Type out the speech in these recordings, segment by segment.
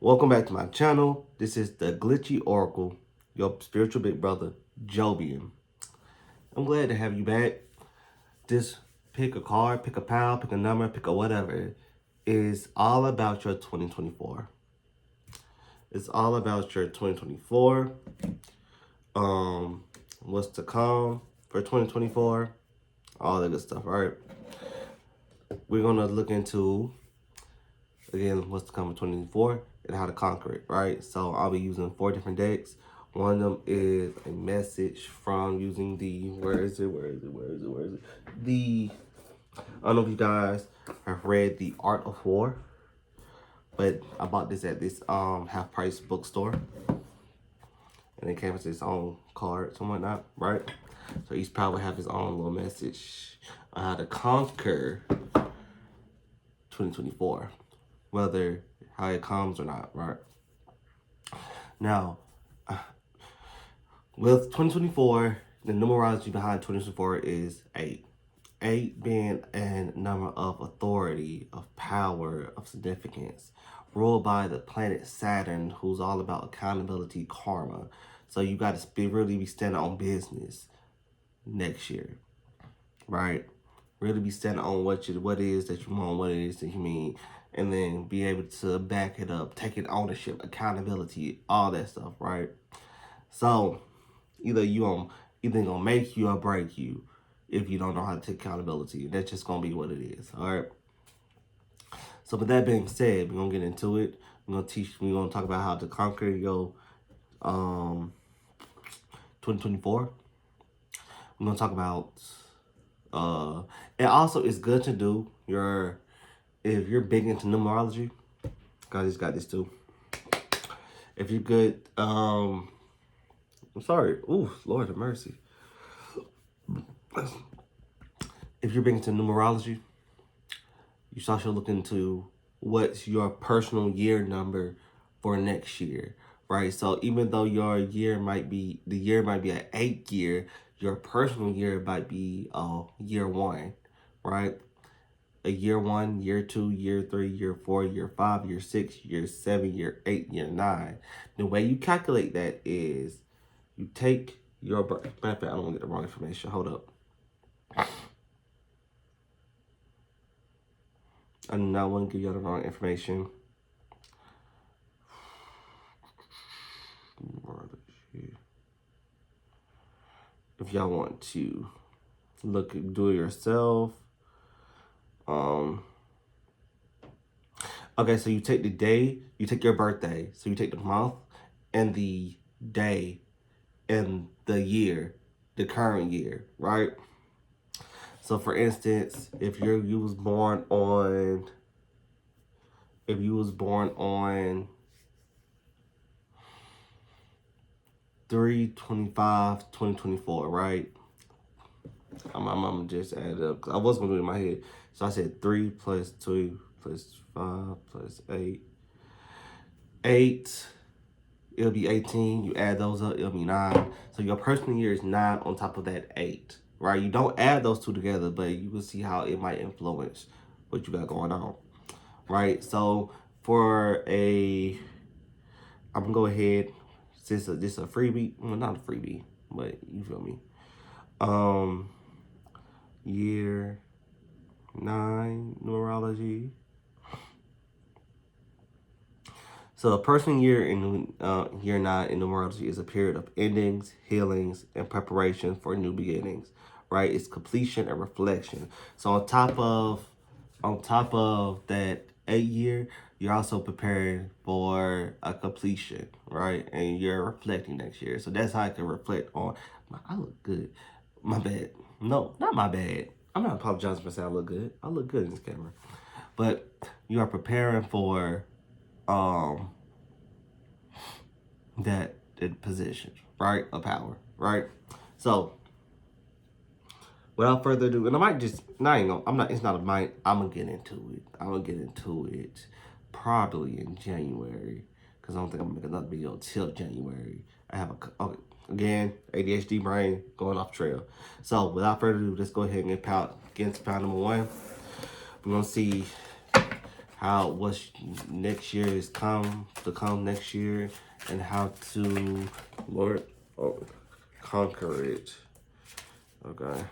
Welcome back to my channel. This is the Glitchy Oracle, your spiritual big brother, Jovian. I'm glad to have you back. Just pick a card, pick a pal, pick a number, pick a whatever. It's all about your 2024. It's all about your 2024. What's to come for 2024. All that good stuff, right? We're gonna look into again what's to come in 2024 and how to conquer it, right? So I'll be using 4 different decks. One of them is a message from using the the I don't know if you guys have read The Art of War, but I bought this at this half price bookstore, and it came with its own cards and whatnot, right? So each pal will have his own little message on how to conquer 2024, whether how it comes or not, right? Now, with 2024, the numerology behind 2024 is 8. 8 being a number of authority, of power, of significance, ruled by the planet Saturn, who's all about accountability, karma. So you got to really be standing on business next year, right? Really be standing on what it is that you want, what it is that you mean, and then be able to back it up, taking ownership, accountability, all that stuff, right? So either gonna make you or break you if you don't know how to take accountability. That's just gonna be what it is. All right. So with that being said, we're gonna get into it. We're gonna talk about how to conquer your 2024. We're gonna talk about and also it's good to do if you're big into numerology. God, he's got this too. If you're good, I'm sorry. Ooh, Lord have mercy. If you're big into numerology, you should also look into what's your personal year number for next year, right? So even though your year might be an 8 year, your personal year might be year 1, right? A year 1, year 2, year 3, year 4, year 5, year 6, year 7, year 8, year 9. The way you calculate that is you take your birth. Matter of fact, I don't want to get the wrong information. Hold up. I do not want to give you the wrong information. If y'all want to do it yourself. Okay, so you take the day, you take your birthday. So you take the month and the day and the year, the current year, right? So for instance, if you was born on 3/25/2024, right? I'm just add it up, 'cause I was gonna do it in my head. So I said 3 plus 2 plus 5 plus 8. 8, it'll be 18. You add those up, it'll be 9. So your personal year is 9 on top of that 8, right? You don't add those two together, but you can see how it might influence what you got going on, right? So I'm gonna go ahead, since this is a freebie, well, not a freebie, but you feel me. Year 9 numerology. So a personal year in year 9 in numerology is a period of endings, healings, and preparation for new beginnings, right? It's completion and reflection. So on top of that 8 year, you're also preparing for a completion, right? And you're reflecting next year. So that's how I can reflect on. I look good. My bad. No, not my bad. I'm not apologizing for saying I look good. I look good in this camera. But you are preparing for that position, right? Of power, right? So without further ado, and I might just I'm gonna get into it probably in January, because I don't think I'm gonna make another video till January. I have again, ADHD brain going off trail. So without further ado, let's go ahead and get into pound number 1. We're gonna see what's next year is come next year, and how to conquer it. Okay.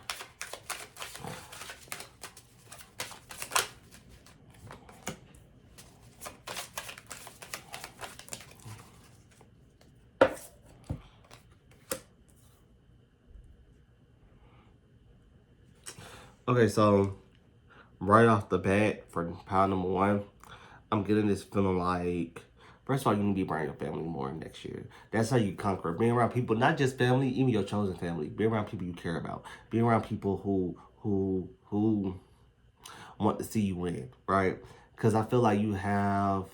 Okay, so right off the bat for pile number one, I'm getting this feeling like, first of all, you need to be around your family more next year. That's how you conquer. Being around people, not just family, even your chosen family. Be around people you care about. Be around people who want to see you win, right? Because I feel like you have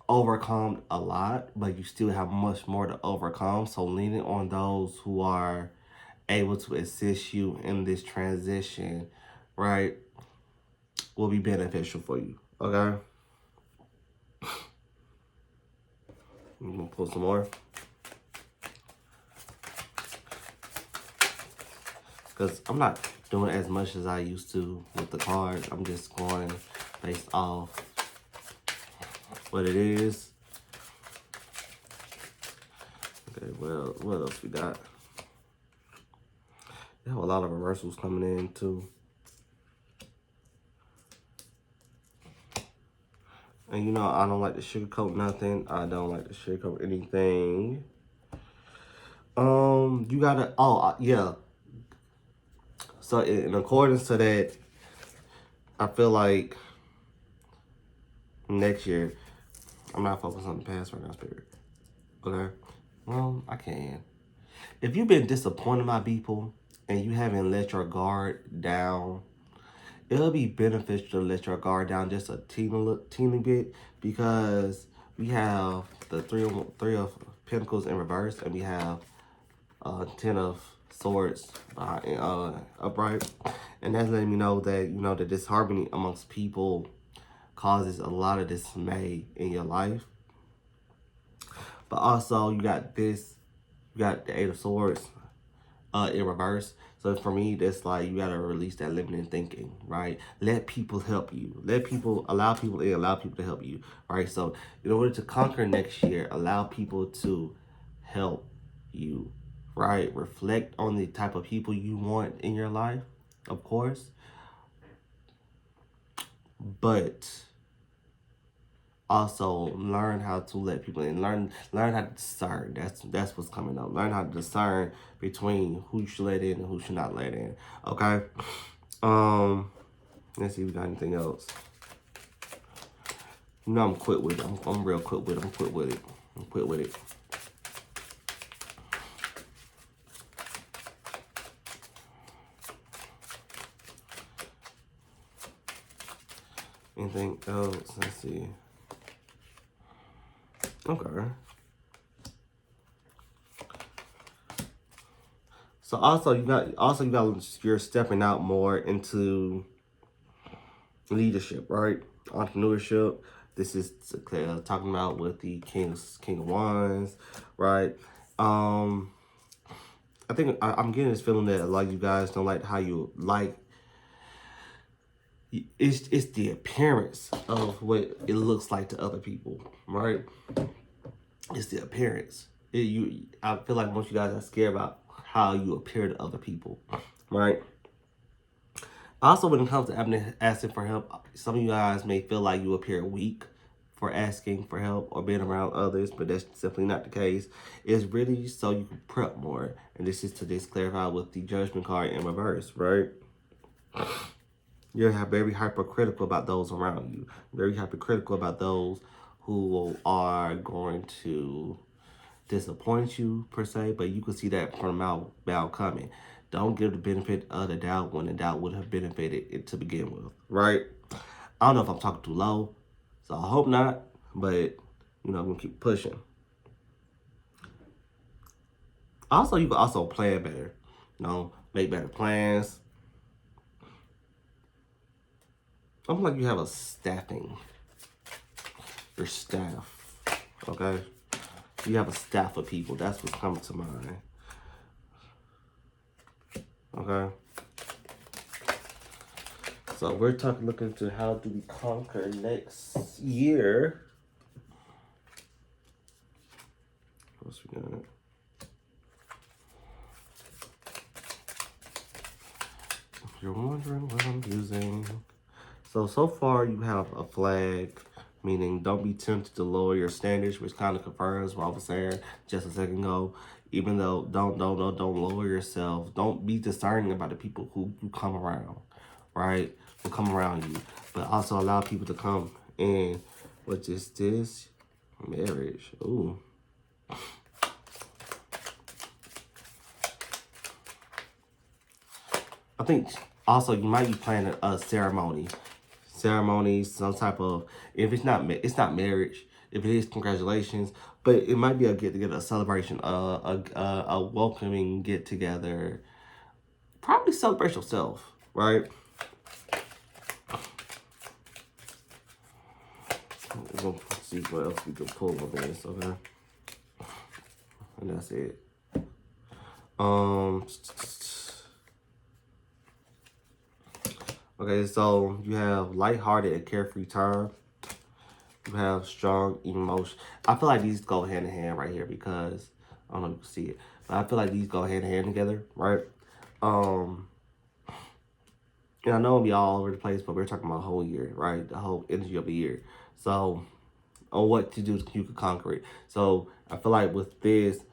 overcome a lot, but you still have much more to overcome. So leaning on those who are able to assist you in this transition, right, will be beneficial for you. Okay? I'm gonna pull some more. Because I'm not doing as much as I used to with the cards. I'm just going based off what it is. Okay, well, what else we got? We have a lot of reversals coming in too. And you know, I don't like to sugarcoat nothing. I don't like to sugarcoat anything. You gotta, yeah. So in accordance to that, I feel like next year, I'm not focused on the past right now, Spirit. Okay? Well, I can. If you've been disappointed by people and you haven't let your guard down, it'll be beneficial to let your guard down just a teeny bit, because we have the three of Pentacles in reverse, and we have 10 of Swords upright, and that's letting me know that the disharmony amongst people causes a lot of dismay in your life. But also you got the Eight of Swords in reverse. So for me, that's like you gotta release that limiting thinking, right? Let people help you. Allow people in, allow people to help you, right? So in order to conquer next year, allow people to help you, right? Reflect on the type of people you want in your life, of course. But also learn how to let people in. Learn how to discern. That's what's coming up. Learn how to discern between who you should let in and who should not let in. Okay. Let's see if we got anything else. I'm quick with it. I'm real quick with it. I'm quick with it. Anything else? Let's see. Okay. So you're stepping out more into leadership, right? Entrepreneurship. This is talking about with the King of Wands, right? I think I'm getting this feeling that a lot of you guys don't like how you like. It's the appearance of what it looks like to other people, right? It's the appearance. I feel like most of you guys are scared about how you appear to other people, right? Also, when it comes to asking for help, some of you guys may feel like you appear weak for asking for help or being around others, but that's simply not the case. It's really so you can prep more. And this is to just clarify with the Judgment card in reverse, right? You're very hypercritical about those around you. Very hypercritical about those who are going to disappoint you, per se, but you can see that from out coming. Don't give the benefit of the doubt when the doubt would have benefited it to begin with, right? I don't know if I'm talking too low, so I hope not, but, I'm going to keep pushing. Also, you can also plan better, make better plans. I'm like you have a staffing, your staff, okay? You have a staff of people. That's what's coming to mind. Okay. So we're looking into how do we conquer next year. What's we got? If you're wondering what I'm using. So far you have a flag, meaning don't be tempted to lower your standards, which kind of confirms what I was saying just a second ago. Even though don't lower yourself. Don't be discerning about the people who you come around, right? Who come around you. But also allow people to come in. What is this? Marriage. Ooh. I think also you might be planning a ceremony. Some type of, if it's not marriage. If it is, congratulations. But it might be a get together, a celebration, a welcoming get together. Probably celebrate yourself, right? We're gonna see what else we can pull on this, okay? And that's it. Okay, so you have lighthearted and carefree time. You have strong emotion. I feel like these go hand in hand right here because I don't know if you can see it, but I feel like these go hand in hand together, right? And I know it'll be all over the place, but we're talking about a whole year, right? The whole energy of the year. So on what to do, you can conquer it. So I feel like with this,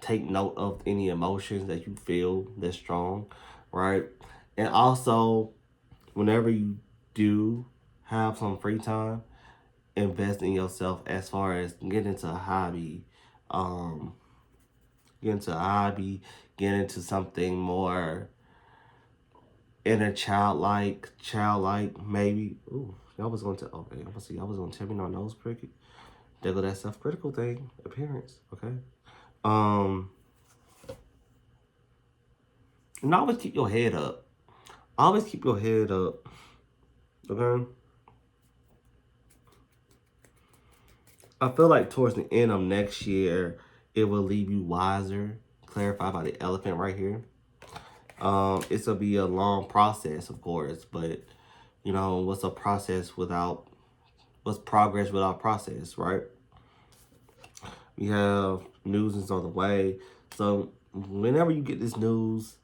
take note of any emotions that you feel that's strong, right? And also, whenever you do have some free time, invest in yourself as far as get into a hobby, get into something more inner childlike maybe. Ooh, y'all was going to okay. I'm gonna see. Y'all was gonna tell me my nose pricked. There go that self-critical thing, appearance. Okay. And always keep your head up. Always keep your head up. Okay. I feel like towards the end of next year, it will leave you wiser. Clarified by the elephant right here. It's gonna be a long process, of course, but you know what's progress without process, right? We have news is on the way, so whenever you get this news,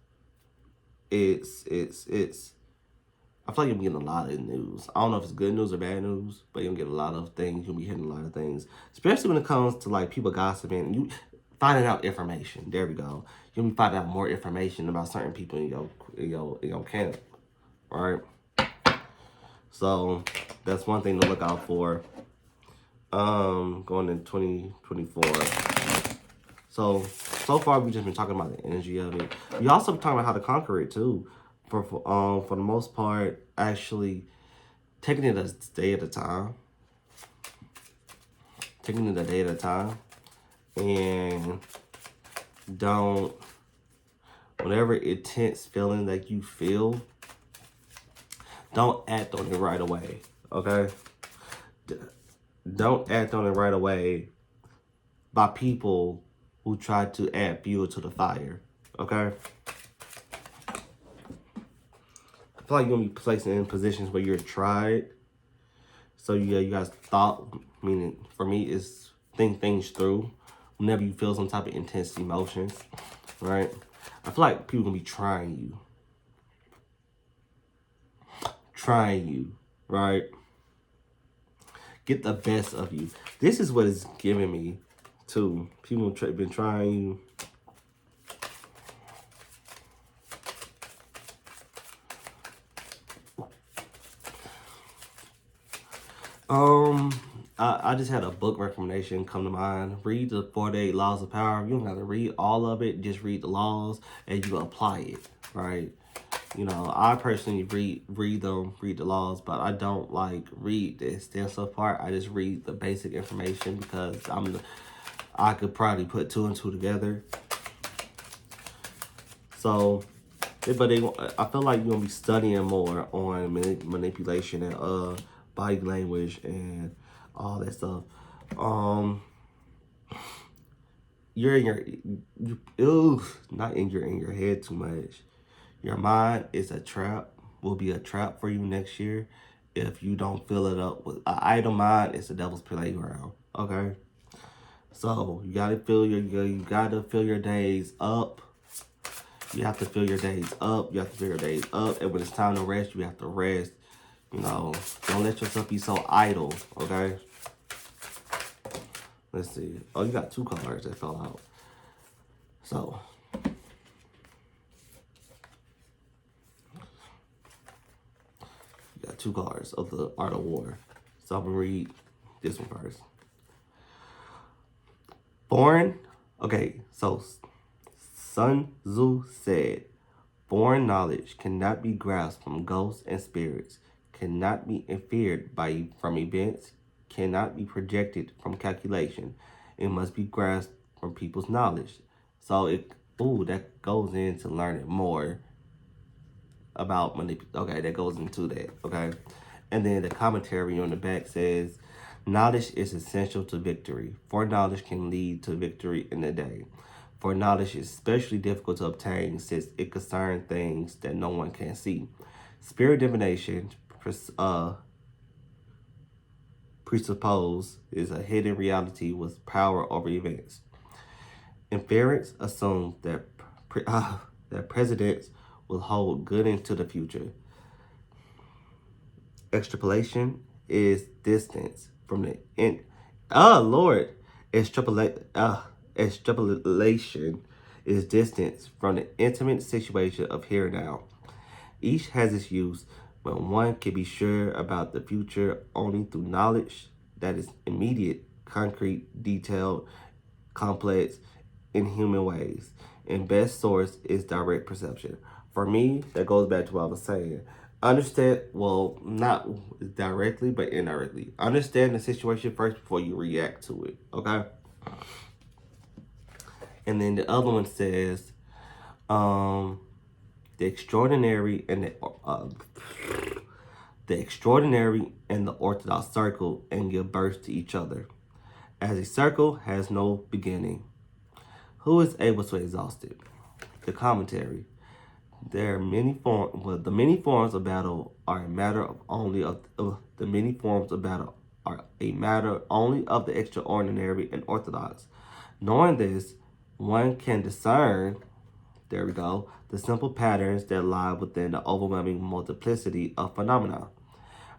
it's. I feel like you'll be getting a lot of news. I don't know if it's good news or bad news, but you'll get a lot of things. You'll be hearing a lot of things, especially when it comes to like people gossiping. You finding out information. There we go. You'll be finding out more information about certain people in your camp, right? So that's one thing to look out for. Going in 2024. So far we've just been talking about the energy of it. We also been talking about how to conquer it too. For the most part, actually taking it a day at a time. Taking it a day at a time. And don't, whatever intense feeling that you feel, don't act on it right away, okay? Don't act on it right away by people who try to add fuel to the fire, okay? I feel like you're going to be placed in positions where you're tried. So yeah, you guys thought, meaning for me is think things through whenever you feel some type of intense emotions, right? I feel like people going to be trying you, right? Get the best of you. This is what it's giving me too. People have been trying you. I just had a book recommendation come to mind. Read the 48 Laws of Power. You don't have to read all of it. Just read the laws and you apply it, right? You know, I personally read the laws, but I don't like read the extensive part. I just read the basic information because I could probably put two and two together. So, but I feel like you're gonna be studying more on manipulation and body language and all that stuff. You're not in your head too much. Your mind is a trap. will be a trap for you next year if you don't fill it up with an idle mind. It's the devil's playground. Okay, so you gotta fill your days up. You have to fill your days up. You have to fill your days up, and when it's time to rest, you have to rest. You know, don't let yourself be so idle. Okay. Let's see. Oh, you got 2 cards that fell out. So, you got 2 cards of the Art of War. So I'm gonna read this one first. Okay, so Sun Tzu said, foreign knowledge cannot be grasped from ghosts and spirits, cannot be inferred from events, cannot be projected from calculation. It must be grasped from people's knowledge. So that goes into learning more about okay, that goes into that, okay? And then the commentary on the back says, knowledge is essential to victory, for knowledge can lead to victory in the day. For knowledge is especially difficult to obtain since it concerns things that no one can see. Spirit divination presuppose is a hidden reality with power over events. Inference assumes that presidents will hold good into the future. Extrapolation is distance from the end. Oh Lord, extrapolation is distance from the intimate situation of here and now. Each has its use, but one can be sure about the future only through knowledge that is immediate, concrete, detailed, complex, in human ways. And best source is direct perception. For me, that goes back to what I was saying. Understand, well, not directly, but indirectly. Understand the situation first before you react to it, okay? And then the other one says, the extraordinary and the orthodox circle and give birth to each other. As a circle has no beginning, who is able to exhaust it? The commentary. There are many forms. Well, the many forms of battle are a matter of only of the many forms of battle are a matter only of the extraordinary and orthodox. Knowing this, one can discern. There we go. The simple patterns that lie within the overwhelming multiplicity of phenomena.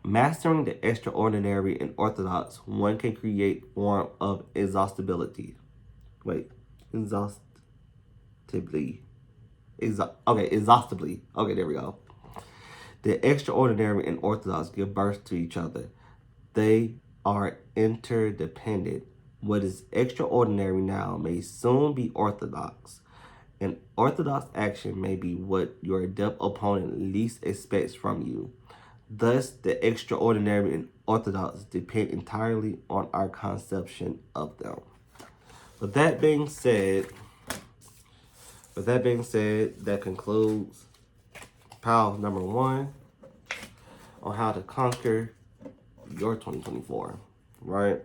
Mastering the extraordinary and orthodox, one can create form of exhaustibility. Wait, exhaustibly. Exhaustibly. Okay, there we go. The extraordinary and orthodox give birth to each other. They are interdependent. What is extraordinary now may soon be orthodox. An orthodox action may be what your adept opponent least expects from you. Thus, the extraordinary and orthodox depend entirely on our conception of them. With that being said, that concludes pile number 1 on how to conquer your 2024, right?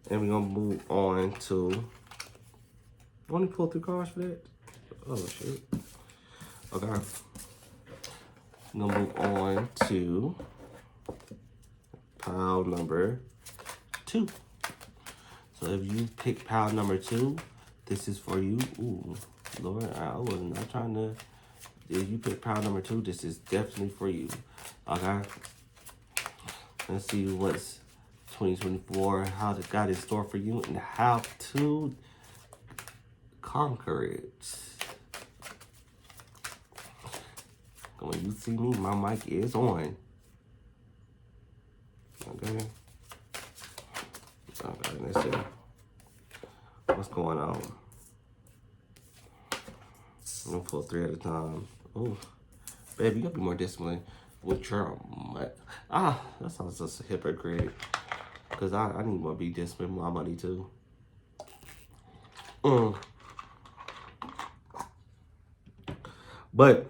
And we're gonna move on to. Want to pull 3 cards for that? Oh shit. Okay. I'm gonna move on to pile number 2. So if you pick pile number 2, this is for you. Ooh, Lord, I was not trying to. If you pick pile number 2, this is definitely for you. Okay. Let's see what's 2024, how the God in store for you, and how to conquer it. When you see me, my mic is on. Okay. Okay, let's see. What's going on? I'm gonna pull 3 at a time. Oh, baby, you gotta be more disciplined with your money. That sounds just a hypocrite. Cause I need to be disciplined with my money too. But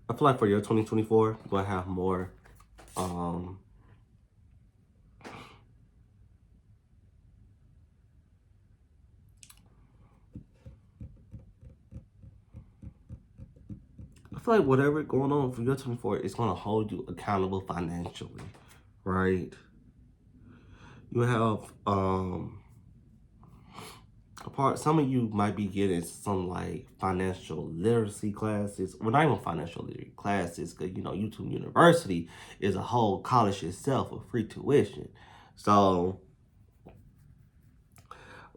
I feel like for your 2024, you're gonna have more feel like whatever going on for your 24 is going to hold you accountable financially, right? You have some of you might be getting some like financial literacy classes. Well, not even financial literacy classes, because YouTube University is a whole college itself with free tuition. So,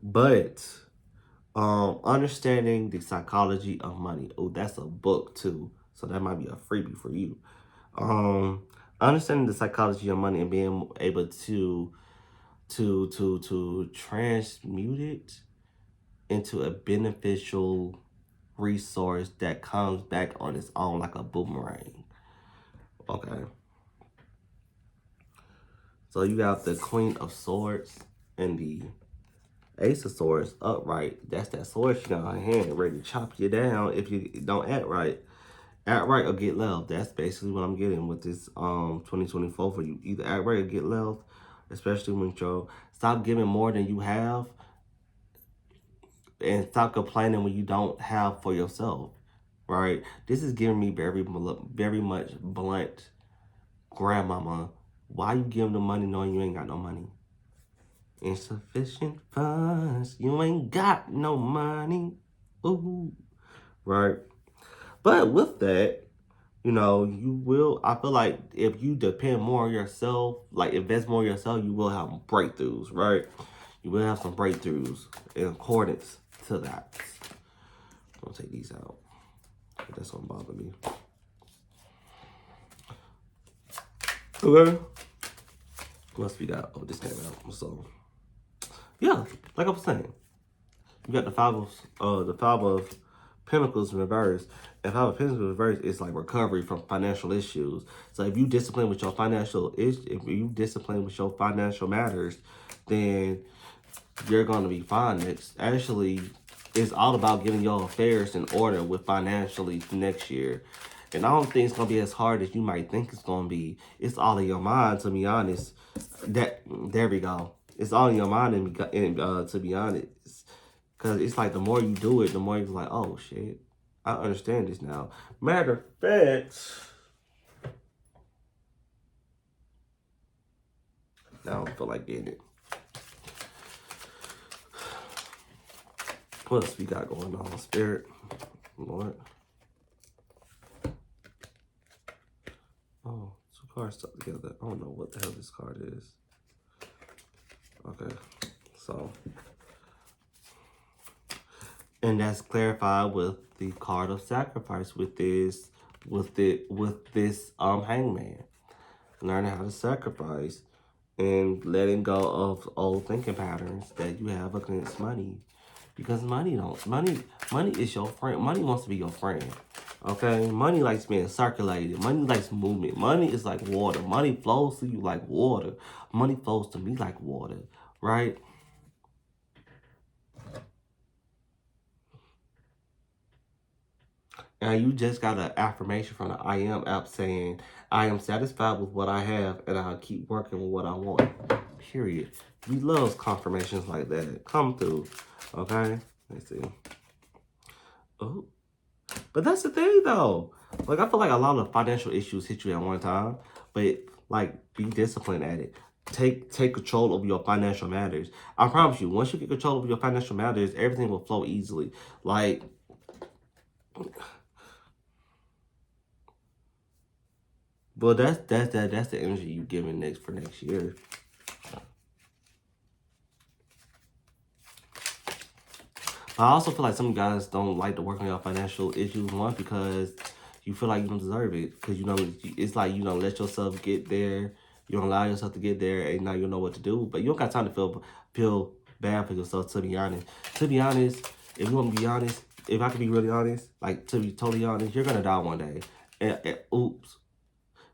but understanding the psychology of money. Oh, that's a book too. So that might be a freebie for you. Understanding the psychology of money and being able to transmute it into a beneficial resource that comes back on its own like a boomerang. Okay. So you got the Queen of Swords and the Ace of Swords upright. That's that sword she got in her hand ready to chop you down if you don't act right. Act right or get left. That's basically what I'm getting with this 2024 for you. Either act right or get left, especially when you stop giving more than you have and stop complaining when you don't have for yourself, right? This is giving me very much blunt, grandmama, why you giving the money knowing you ain't got no money? Insufficient funds, you ain't got no money. Ooh, right? But with that, you will, I feel like if you depend more on yourself, like invest more in yourself, you will have breakthroughs, right? You will have some breakthroughs in accordance to that. I'm gonna take these out. That's gonna bother me. Okay. What else we got? Oh, this came out. So, yeah, like I was saying, you got the five of Pentacles in reverse. And Five of Pentacles in reverse is like recovery from financial issues. So if you discipline with your financial matters, then you're gonna be fine. It's all about getting your affairs in order with financially next year. And I don't think it's gonna be as hard as you might think it's gonna be. It's all in your mind, to be honest. There we go. It's all in your mind, to be honest. Because it's like the more you do it, the more you're like, oh, shit, I understand this now. Matter of fact, I don't feel like getting it. What else we got going on? Spirit, Lord. Oh, two cards stuck together. I don't know what the hell this card is. Okay, so. And that's clarified with the card of sacrifice with this hangman. Learning how to sacrifice and letting go of old thinking patterns that you have against money. Because money is your friend. Money wants to be your friend. Okay? Money likes being circulated. Money likes movement. Money is like water. Money flows to you like water. Money flows to me like water. Right? And you just got an affirmation from the I Am app saying, I am satisfied with what I have and I'll keep working with what I want. Period. We love confirmations like that. Come through. Okay? Let's see. Oh. But that's the thing though. Like I feel like a lot of financial issues hit you at one time. But like be disciplined at it. Take control of your financial matters. I promise you, once you get control of your financial matters, everything will flow easily. Like well, that's the energy you giving for next year. But I also feel like some guys don't like to work on your financial issues. One, because you feel like you don't deserve it. Because it's like you don't let yourself get there. You don't allow yourself to get there, and now you know what to do. But you don't got time to feel bad for yourself. To be honest, if you want to be honest, if I can be really honest, like to be totally honest, you're gonna die one day. And oops.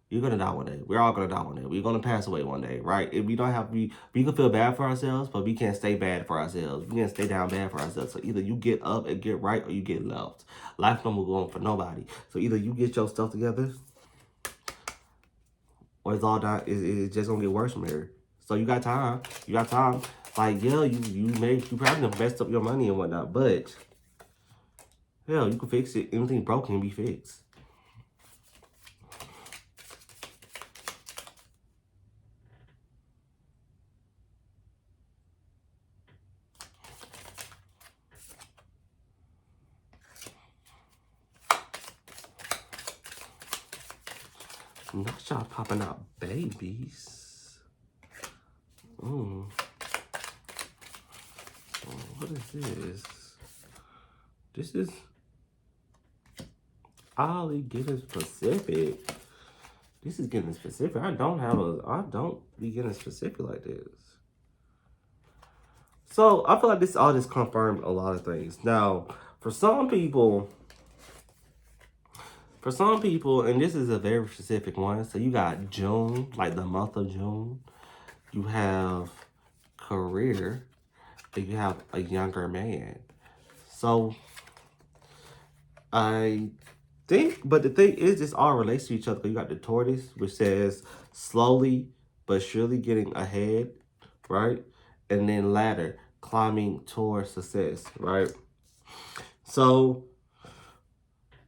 You're gonna die one day. We're all gonna die one day. We're gonna pass away one day, right? If we don't have, we can feel bad for ourselves, but we can't stay bad for ourselves. We can't stay down bad for ourselves. So either you get up and get right, or you get left. Life don't move on for nobody. So either you get your stuff together, or it's all down. It's just gonna get worse from here. So you got time. You got time. Like yeah, you probably done messed up your money and whatnot, but hell, you can fix it. Anything broken can be fixed. Not y'all popping out babies. Oh, what is this? This is oddly getting specific. This is getting specific. I don't be getting specific like this. So I feel like this all just confirmed a lot of things. Now, for some people, and this is a very specific one. So you got June, like the month of June. You have career, and you have a younger man. So I think, but the thing is, this all relates to each other. You got the tortoise, which says slowly but surely getting ahead, right? And then ladder, climbing towards success, right? So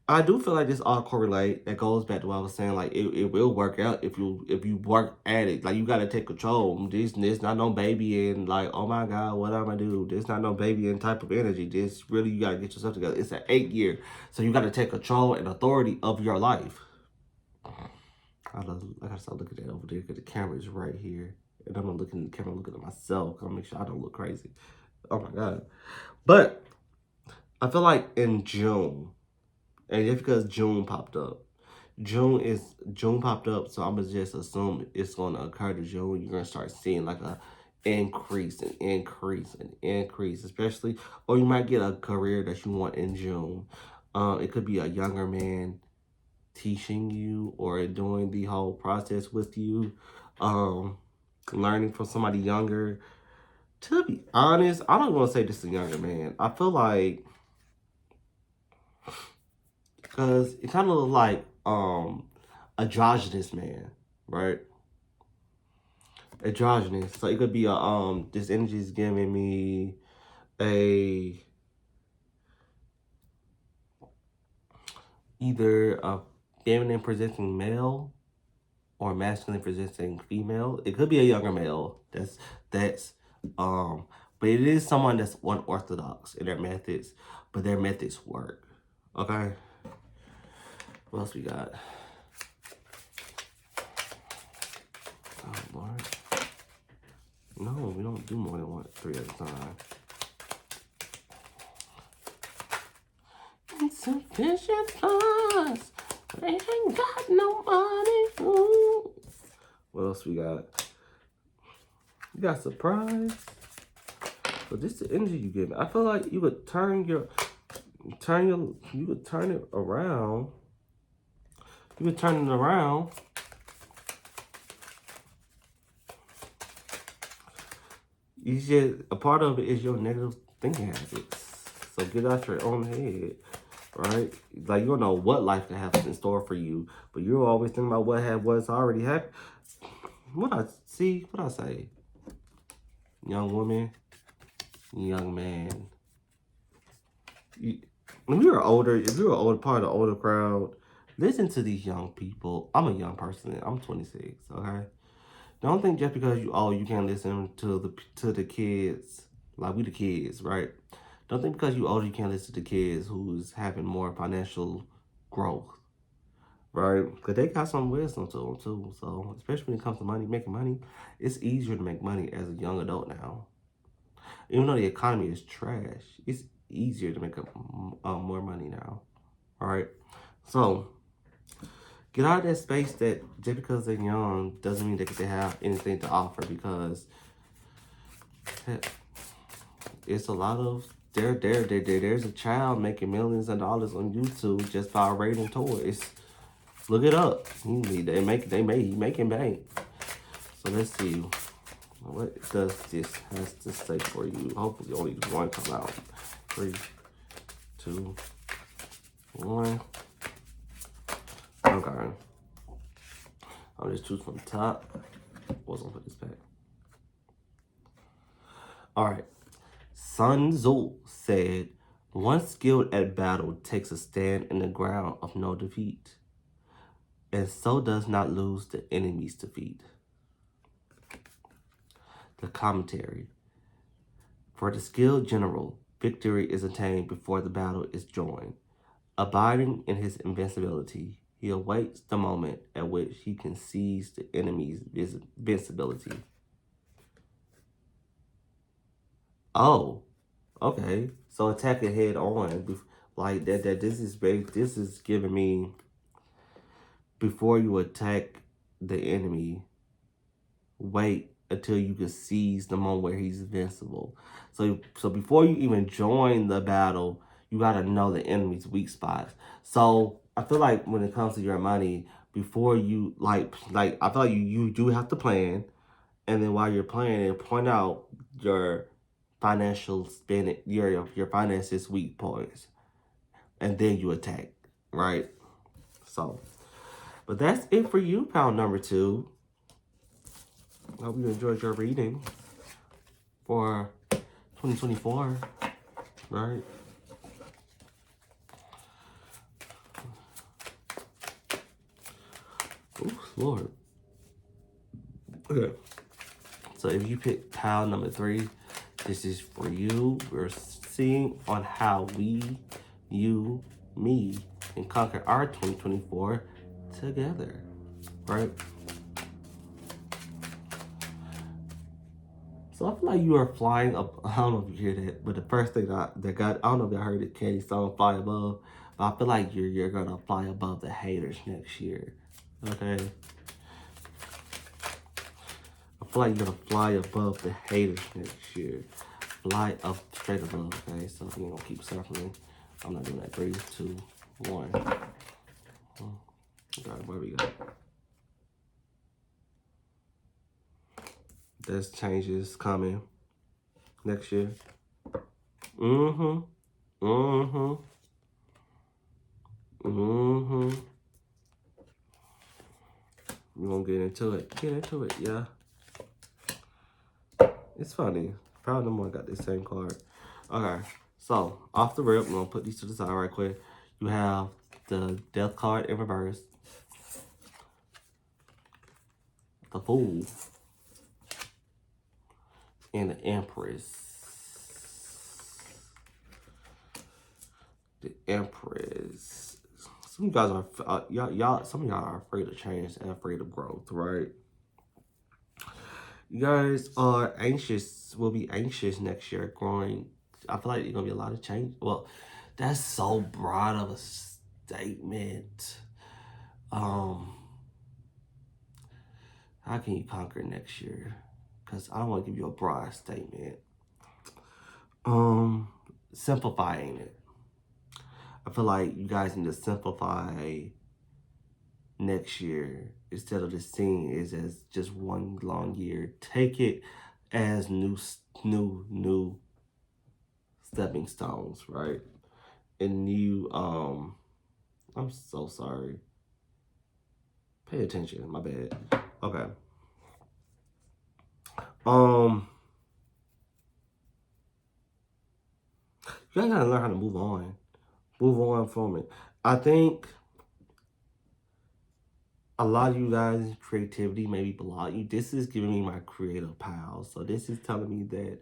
I do feel like this all correlate. That goes back to what I was saying. Like it will work out if you work at it. Like you gotta take control. This not no baby and like, oh my God, what am I gonna do? This not no baby and type of energy. This really, you gotta get yourself together. It's an 8 year, so you gotta take control and authority of your life. I gotta start looking at that over there because the camera is right here, and I'm not looking at the camera, I'm looking at myself. Gotta make sure I don't look crazy. Oh my God, but I feel like in June. And just because June popped up. June popped up, so I'm gonna just assume it's gonna occur to June. You're gonna start seeing like a increase and increase and increase, especially, or you might get a career that you want in June. It could be a younger man teaching you or doing the whole process with you, learning from somebody younger. To be honest, I don't want to say this is a younger man. I feel like, because it kind of look like androgynous man, right? Androgynous. So it could be a this energy is giving me a either a feminine presenting male or masculine presenting female. It could be a younger male. That's but it is someone that's unorthodox in their methods, but their methods work. Okay. What else we got? Oh Lord. No, we don't do more than 3 at a time. Insufficient funds. They ain't got no money. Ooh. What else we got? You got surprise. But this is the energy you give me. I feel like you could you could turn it around. You could turn it around. You just, a part of it is your negative thinking habits. So get out your own head, right? Like, you don't know what life can have in store for you, but you're always thinking about what's already happened. What I say? Young woman, young man. If you're older part of the older crowd, listen to these young people. I'm a young person. I'm 26. Okay. Don't think just because you old you can't listen to the kids, like we the kids, right? Don't think because you old you can't listen to the kids who's having more financial growth, right? Because they got some wisdom to them too. So especially when it comes to money, making money, it's easier to make money as a young adult now. Even though the economy is trash, it's easier to make more money now, all right? So get out of that space that just because they're young doesn't mean they have anything to offer, because it's a lot of there's a child making millions of dollars on YouTube just by raiding toys. Look it up. They making bank. So let's see. What does this has to say for you? Hopefully only one come out. 3, 2, 1. Okay. I'll just choose from the top. What's gonna put this back? Alright. Sun Tzu said, "One skilled at battle takes a stand in the ground of no defeat, and so does not lose the enemy's defeat." The commentary. For the skilled general, victory is attained before the battle is joined. Abiding in his invincibility, He awaits the moment at which he can seize the enemy's invincibility. Oh, okay. So attack it head on, like that. This is giving me, before you attack the enemy, wait until you can seize the moment where he's invincible. So before you even join the battle, you gotta know the enemy's weak spots. So I feel like when it comes to your money, before you like I feel like you do have to plan, and then while you're planning, point out your financial spending, your finances weak points, and then you attack, right? So, but that's it for you, pound number 2. I hope you enjoyed your reading for 2024, right? Oh, Lord. Okay. So if you pick pile number 3, this is for you. We're seeing on how we, you, me, can conquer our 2024 together, right? So I feel like you are flying up. I don't know if you hear that, but the first thing that got, I don't know if y'all heard it, Katie song "Fly Above," but I feel like you're gonna fly above the haters next year. Okay, I feel like you're gonna fly above the haters next year. Fly up straight above. Okay, so you're gonna keep circling. I'm not doing that. 3, 2, 1. Okay, where we go? There's changes coming next year. Mm-hmm. Mm-hmm. Mm-hmm. We're gonna get into it. Get into it, yeah. It's funny. Probably no more got the same card. Okay, so off the rip, I'm gonna put these to the side right quick. You have the death card in reverse, the Fool, and the Empress. The Empress. Some of you guys are y'all. Some of y'all are afraid of change and afraid of growth, right? You guys are anxious. Will be anxious next year. Growing. I feel like there's gonna be a lot of change. Well, that's so broad of a statement. How can you conquer next year? Because I don't want to give you a broad statement. Simplifying it. I feel like you guys need to simplify next year instead of just seeing it as just one long year. Take it as new stepping stones, right? And new I'm so sorry. Pay attention, my bad. Okay. You guys gotta learn how to move on. Move on from it. I think a lot of you guys' creativity maybe block you. This is giving me my creative pals. So this is telling me that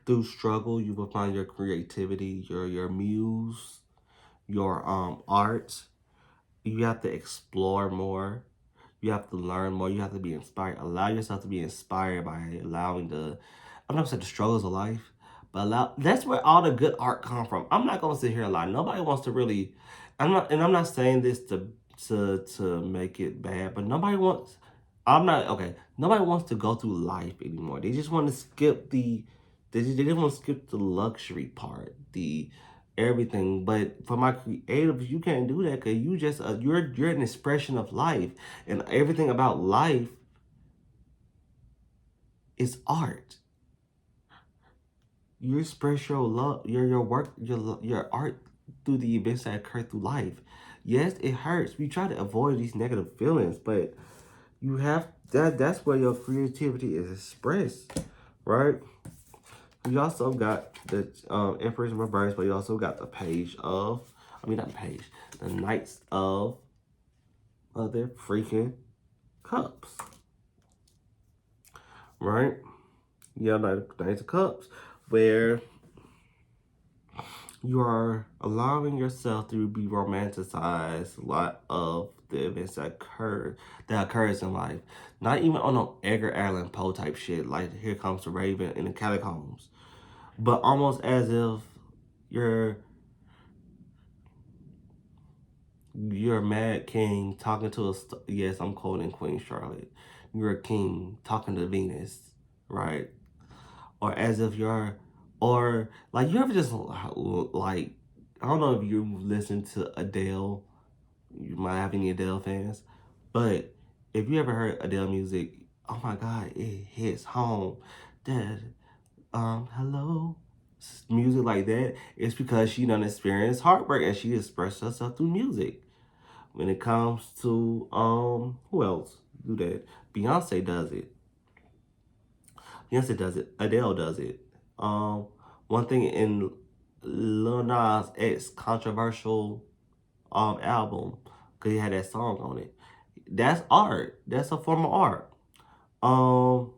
through struggle, you will find your creativity, your muse, your art. You have to explore more. You have to learn more. You have to be inspired. Allow yourself to be inspired by allowing I'm not gonna say the struggles of life, but that's where all the good art come from. I'm not gonna sit here and lie. Nobody wants to really, I'm not saying this to make it bad, but nobody wants to go through life anymore. They just want to skip they just want to skip the luxury part, the everything. But for my creatives, you can't do that because you're an expression of life, and everything about life is art. You express your love, your work, your art through the events that occur through life. Yes, it hurts. We try to avoid these negative feelings, but you have that's where your creativity is expressed, right? You also got the Emperor's Reverse, but you also got the the Knights of Other Freaking Cups, right? You have the Knights of Cups, where You are allowing yourself to be romanticized a lot of the events that occurs in life. Not even on no Edgar Allan Poe type shit, like Here Comes the Raven in the Catacombs, but almost as if you're you're a mad king talking to yes, I'm quoting Queen Charlotte. You're a king talking to Venus, right? Or as if you're, or like you ever just like, I don't know if you listen to Adele. You might have any Adele fans, but if you ever heard Adele music, oh my God, it hits home. That hello, music like that. It's because she done experienced heartbreak and she expressed herself through music. When it comes to who else do that? Beyonce does it. Beyonce does it. Adele does it. Um, One thing in Lil Nas X controversial album, because he had that song on it. That's art. That's a form of art. Um,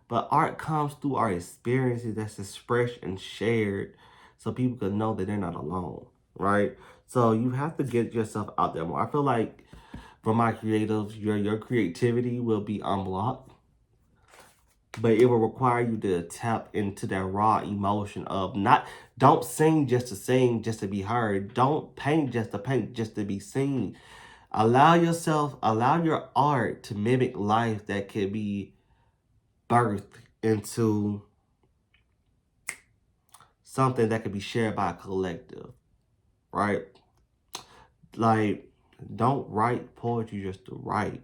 but art comes through our experiences that's expressed and shared, so people can know that they're not alone, right? So you have to get yourself out there more. I feel like for my creatives, your creativity will be unblocked, but it will require you to tap into that raw emotion of not, don't sing just to be heard. Don't paint just to be seen. Allow yourself, allow your art to mimic life that can be birthed into something that can be shared by a collective, right? Like, don't write poetry just to write.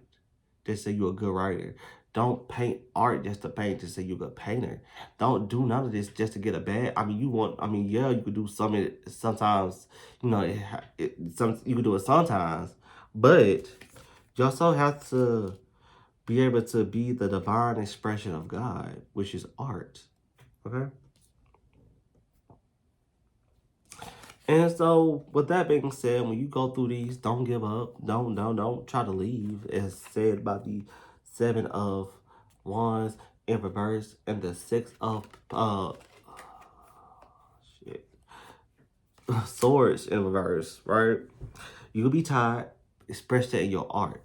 Just say you're a good writer. Don't paint art just to paint, just say you're a good painter. Don't do none of this just to get a bag. I mean, yeah, you could do some sometimes, you know, you could do it sometimes, but you also have to be able to be the divine expression of God, which is art. Okay? And so, with that being said, when you go through these, don't give up. Don't try to leave. As said by the 7 of Wands in reverse and the 6 of shit, Swords in reverse. Right? You will be tired. Express that in your art.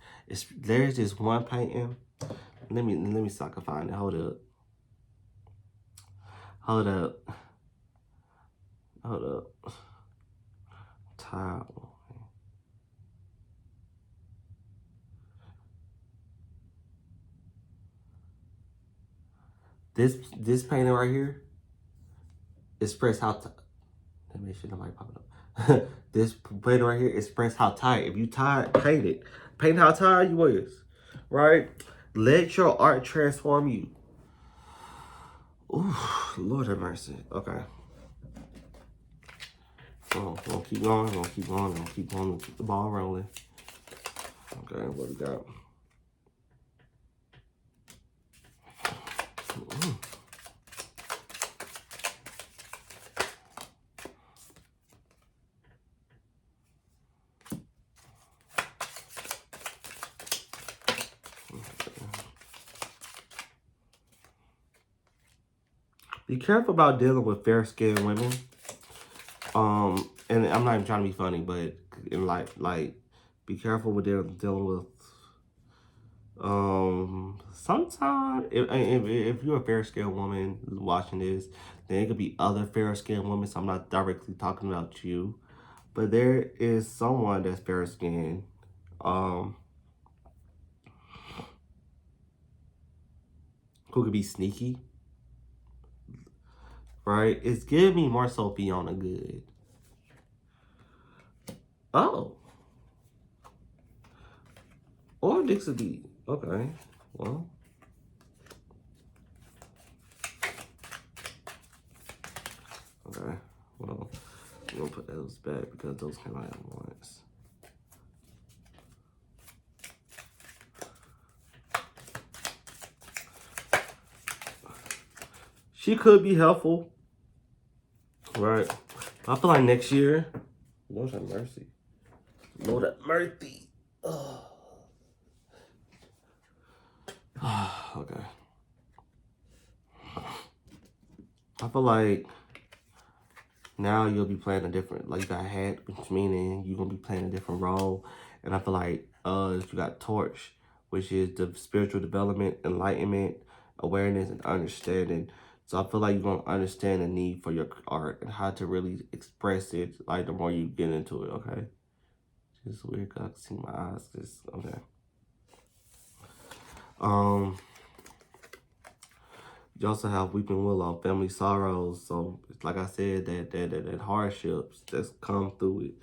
There's this one painting. Let me so I can find it. Hold up. Hold up. Hold up. Tired. This painting right here express how. Let me make sure nobody popping up. This painting right here express how tired. If you tired, paint it. Paint how tired you is. Right? Let your art transform you. Ooh, Lord have mercy. Okay. So we'll keep going. We'll keep going. We'll keep going. We'll keep the ball rolling. Okay, what we got? Ooh. Be careful about dealing with fair-skinned women. And I'm not even trying to be funny, but in like, be careful with dealing with. Sometimes if you're a fair-skinned woman watching this, then it could be other fair-skinned women. So I'm not directly talking about you, but there is someone that's fair-skinned, who could be sneaky. Right? It's giving me more so Fiona Good. Oh. Or Dixie B. Okay. Well. Okay. Well, we're gonna put those back because those came out at once. She could be helpful. Right. I feel like next year. Lord have mercy. Lord have mercy. Oh. Okay. I feel like Now you'll be playing a different, like you got hat, which meaning you're gonna be playing a different role. And I feel like you got torch, which is the spiritual development, enlightenment, awareness, and understanding. So I feel like you're gonna understand the need for your art and how to really express it. Like the more you get into it, okay. It's weird 'cause I can see my eyes. Just okay. Um, you also have Weeping Willow, family sorrows. So like I said, that hardships that's come through it.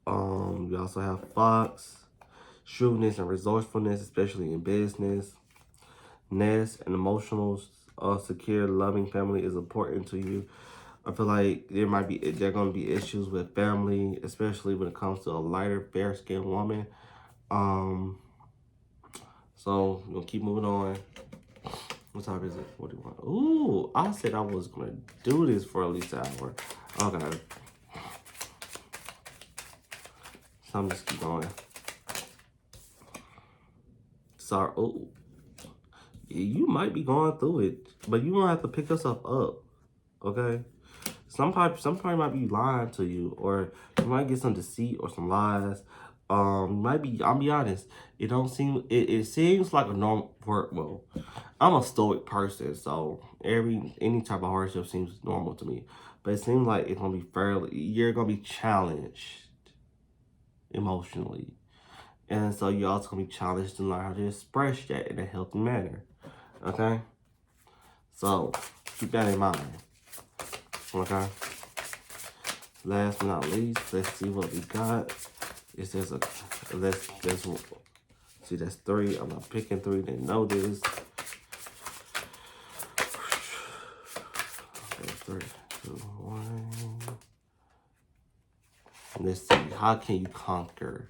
You also have Fox, shrewdness and resourcefulness, especially in business. Nest and emotional, secure, loving family is important to you. I feel like there gonna be issues with family, especially when it comes to a lighter, fair skinned woman. Um, so we'll keep moving on. What time is it? 41. Ooh, I said I was gonna do this for at least an hour. Okay. So I'm just keep going. Sorry. Oh, you might be going through it, but you gonna have to pick yourself up. Okay. Some might be lying to you, or you might get some deceit or some lies. Might be. I'll be honest. It don't seem. It seems like a normal work. Well, I'm a stoic person, so any type of hardship seems normal to me. But it seems like it's gonna be fairly. You're gonna be challenged emotionally, and so you're also gonna be challenged to learn how to express that in a healthy manner. Okay. So keep that in mind. Okay. Last but not least, let's see what we got. It says let's see, that's 3. I'm not picking 3. Didn't know this. Okay, 3, 2, 1. Let's see. How can you conquer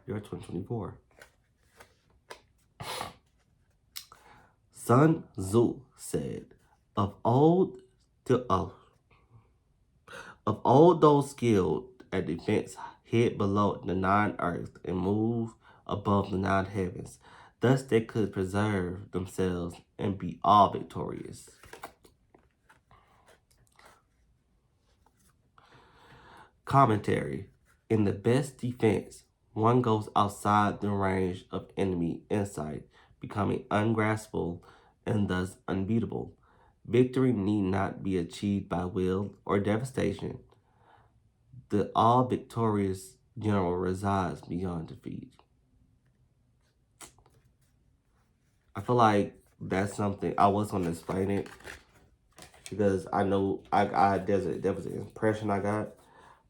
your 2024? Sun Tzu said, "Of old to of all those skilled at defense hid below the 9 earths and move above the 9 heavens. Thus they could preserve themselves and be all victorious." Commentary. In the best defense, one goes outside the range of enemy insight, becoming ungraspable and thus unbeatable. Victory need not be achieved by will or devastation. The all victorious general resides beyond defeat. I feel like that's something I was going to explain it because I know there was an impression I got,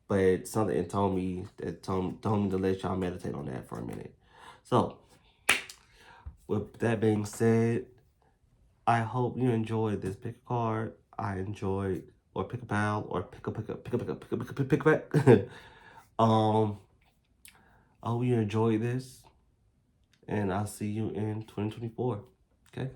but something told me told me to let y'all meditate on that for a minute. So, with that being said, I hope you enjoyed this pick a card. I enjoyed or pick a pal or pick a back. I hope you enjoyed this, and I'll see you in 2024. Okay.